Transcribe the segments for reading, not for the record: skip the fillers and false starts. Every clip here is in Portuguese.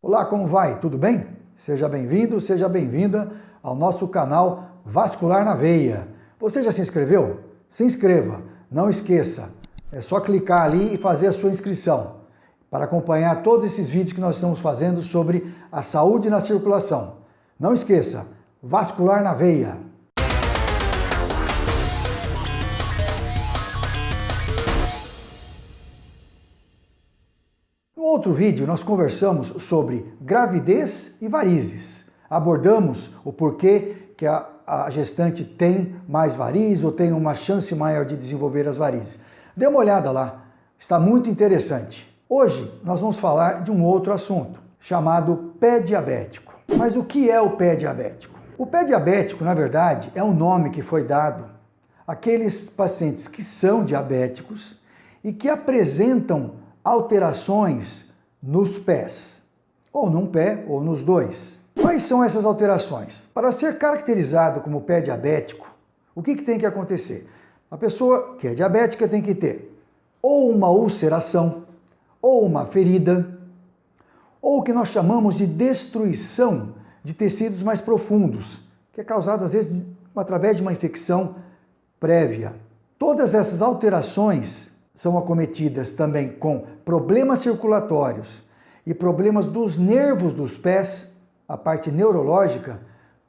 Olá, como vai? Tudo bem? Seja bem-vindo, seja bem-vinda ao nosso canal Vascular na Veia. Você já se inscreveu? Se inscreva, não esqueça, é só clicar ali e fazer a sua inscrição para acompanhar todos esses vídeos que nós estamos fazendo sobre a saúde na circulação. Não esqueça, Vascular na Veia. No outro vídeo, nós conversamos sobre gravidez e varizes. Abordamos o porquê que a gestante tem mais varizes ou tem uma chance maior de desenvolver as varizes. Dê uma olhada lá, está muito interessante. Hoje, nós vamos falar de um outro assunto, chamado pé diabético. Mas o que é o pé diabético? O pé diabético, na verdade, é um nome que foi dado àqueles pacientes que são diabéticos e que apresentam alterações nos pés, ou num pé ou nos dois. Quais são essas alterações? Para ser caracterizado como pé diabético, o que tem que acontecer? A pessoa que é diabética tem que ter ou uma ulceração, ou uma ferida, ou o que nós chamamos de destruição de tecidos mais profundos, que é causada às vezes através de uma infecção prévia. Todas essas alterações são acometidas também com problemas circulatórios e problemas dos nervos dos pés, a parte neurológica.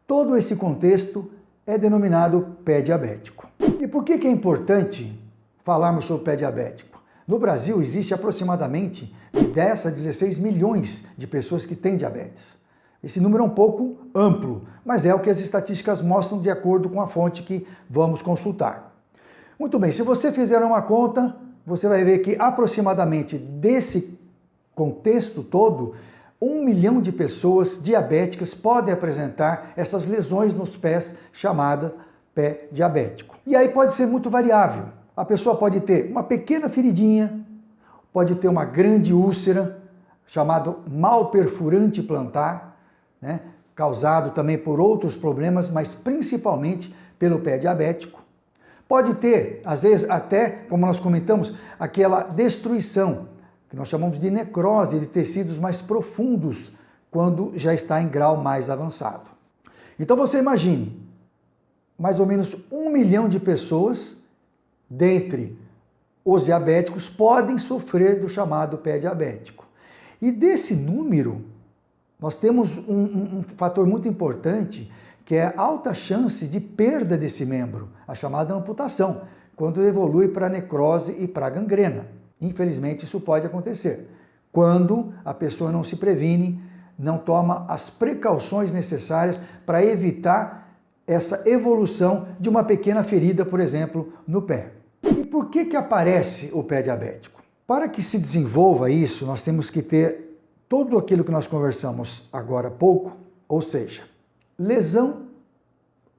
Todo esse contexto é denominado pé diabético. E por que é importante falarmos sobre pé diabético? No Brasil existe aproximadamente de 10 a 16 milhões de pessoas que têm diabetes. Esse número é um pouco amplo, mas é o que as estatísticas mostram de acordo com a fonte que vamos consultar. Muito bem, se você fizer uma conta, você vai ver que aproximadamente desse contexto todo, 1 milhão de pessoas diabéticas podem apresentar essas lesões nos pés, chamada pé diabético. E aí pode ser muito variável. A pessoa pode ter uma pequena feridinha, pode ter uma grande úlcera, chamado mal perfurante plantar, né? Causado também por outros problemas, mas principalmente pelo pé diabético. Pode ter, às vezes, até, como nós comentamos, aquela destruição, que nós chamamos de necrose de tecidos mais profundos, quando já está em grau mais avançado. Então você imagine, mais ou menos 1 milhão de pessoas, dentre os diabéticos, podem sofrer do chamado pé diabético. E desse número, nós temos um fator muito importante, que é a alta chance de perda desse membro, a chamada amputação, quando evolui para necrose e para gangrena. Infelizmente, isso pode acontecer, quando a pessoa não se previne, não toma as precauções necessárias para evitar essa evolução de uma pequena ferida, por exemplo, no pé. E por que aparece o pé diabético? Para que se desenvolva isso, nós temos que ter tudo aquilo que nós conversamos agora há pouco, ou seja, lesão,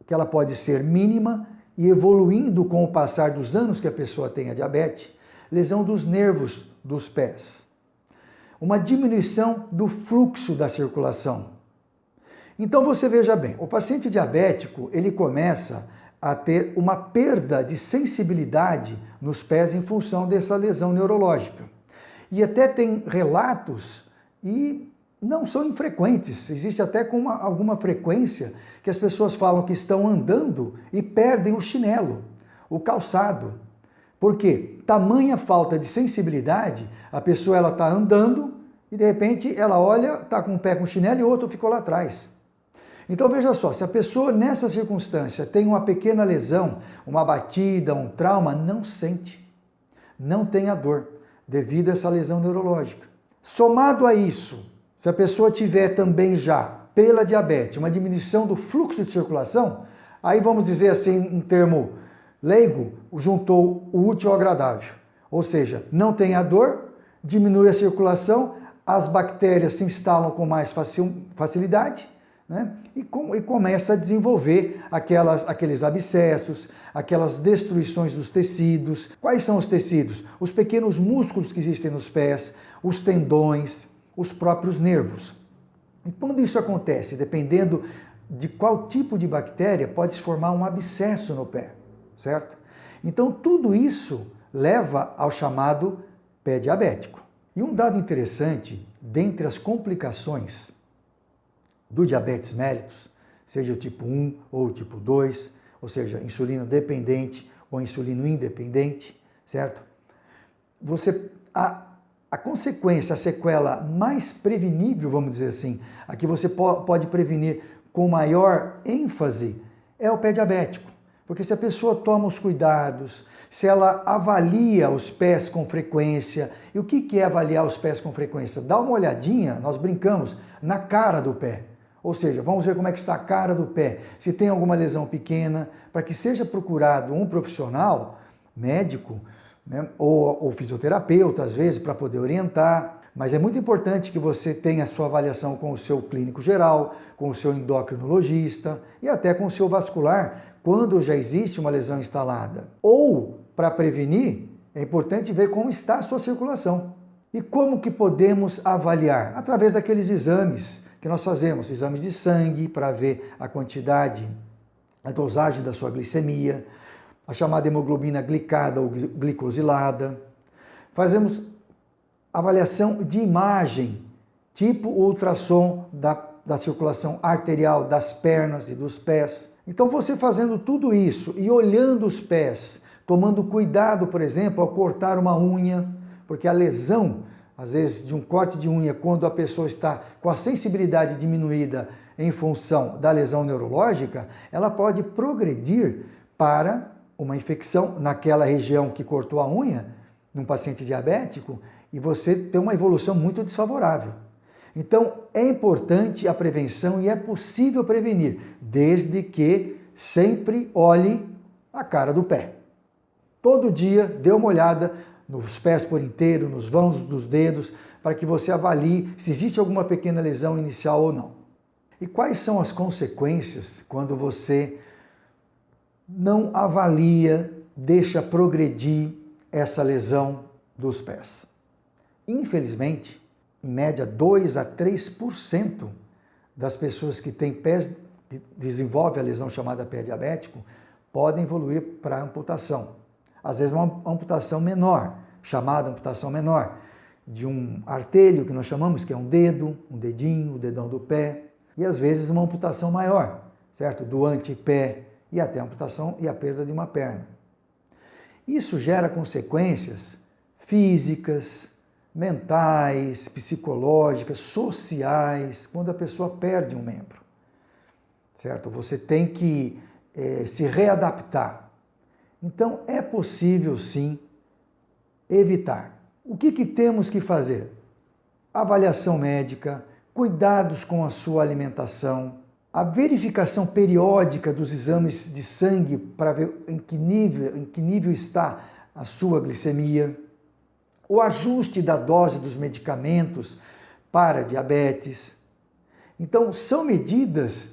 que ela pode ser mínima e evoluindo com o passar dos anos que a pessoa tem a diabetes, lesão dos nervos dos pés, uma diminuição do fluxo da circulação. Então você veja bem, o paciente diabético, ele começa a ter uma perda de sensibilidade nos pés em função dessa lesão neurológica. E até tem relatos, e não são infrequentes, existe até com alguma frequência que as pessoas falam que estão andando e perdem o chinelo, o calçado. Por quê? Tamanha falta de sensibilidade, a pessoa está andando e de repente ela olha, está com um pé com chinelo e o outro ficou lá atrás. Então veja só, se a pessoa nessa circunstância tem uma pequena lesão, uma batida, um trauma, não sente, não tem a dor devido a essa lesão neurológica. Somado a isso, se a pessoa tiver também já, pela diabetes, uma diminuição do fluxo de circulação, aí vamos dizer assim, um termo leigo, juntou o útil ao agradável. Ou seja, não tem a dor, diminui a circulação, as bactérias se instalam com mais facilidade, né? E começa a desenvolver aqueles abscessos, aquelas destruições dos tecidos. Quais são os tecidos? Os pequenos músculos que existem nos pés, os tendões, os próprios nervos. E quando isso acontece, dependendo de qual tipo de bactéria, pode se formar um abscesso no pé, certo? Então tudo isso leva ao chamado pé diabético. E um dado interessante dentre as complicações do diabetes mellitus, seja o tipo 1 ou o tipo 2, ou seja, insulina dependente ou insulino independente, certo? A consequência, a sequela mais prevenível, vamos dizer assim, a que você pode prevenir com maior ênfase é o pé diabético. Porque se a pessoa toma os cuidados, se ela avalia os pés com frequência, e o que é avaliar os pés com frequência? Dá uma olhadinha, nós brincamos, na cara do pé. Ou seja, vamos ver como é que está a cara do pé, se tem alguma lesão pequena, para que seja procurado um profissional, médico, né, ou fisioterapeuta, às vezes, para poder orientar. Mas é muito importante que você tenha a sua avaliação com o seu clínico geral, com o seu endocrinologista e até com o seu vascular, quando já existe uma lesão instalada. Ou, para prevenir, é importante ver como está a sua circulação. E como que podemos avaliar? Através daqueles exames que nós fazemos, exames de sangue para ver a quantidade, a dosagem da sua glicemia, a chamada hemoglobina glicada ou glicosilada. Fazemos avaliação de imagem, tipo ultrassom da circulação arterial das pernas e dos pés. Então você fazendo tudo isso e olhando os pés, tomando cuidado, por exemplo, ao cortar uma unha, porque a lesão, às vezes, de um corte de unha, quando a pessoa está com a sensibilidade diminuída em função da lesão neurológica, ela pode progredir para uma infecção naquela região que cortou a unha, num paciente diabético, e você ter uma evolução muito desfavorável. Então, é importante a prevenção e é possível prevenir, desde que sempre olhe a cara do pé. Todo dia, dê uma olhada nos pés por inteiro, nos vãos dos dedos, para que você avalie se existe alguma pequena lesão inicial ou não. E quais são as consequências quando você não avalia, deixa progredir essa lesão dos pés? Infelizmente, em média 2 a 3% das pessoas que têm pés, desenvolvem a lesão chamada pé diabético, podem evoluir para amputação. Às vezes uma amputação menor, chamada amputação menor, de um artelho que nós chamamos, que é um dedo, um dedinho, o dedão do pé, e às vezes uma amputação maior, certo? Do antepé e até a amputação e a perda de uma perna. Isso gera consequências físicas, mentais, psicológicas, sociais, quando a pessoa perde um membro, certo? Você tem que se readaptar. Então, é possível, sim, evitar. O que temos que fazer? Avaliação médica, cuidados com a sua alimentação, a verificação periódica dos exames de sangue para ver em que nível está a sua glicemia, o ajuste da dose dos medicamentos para diabetes. Então, são medidas,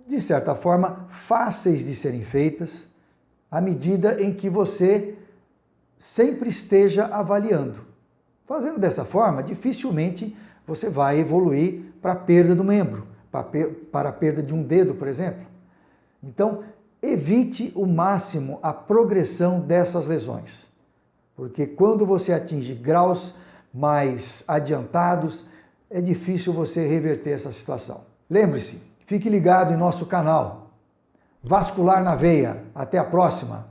de certa forma, fáceis de serem feitas, à medida em que você sempre esteja avaliando. Fazendo dessa forma, dificilmente você vai evoluir para a perda do membro, para a perda de um dedo, por exemplo. Então, evite o máximo a progressão dessas lesões. Porque quando você atinge graus mais adiantados, é difícil você reverter essa situação. Lembre-se, fique ligado em nosso canal. Vascular na Veia. Até a próxima!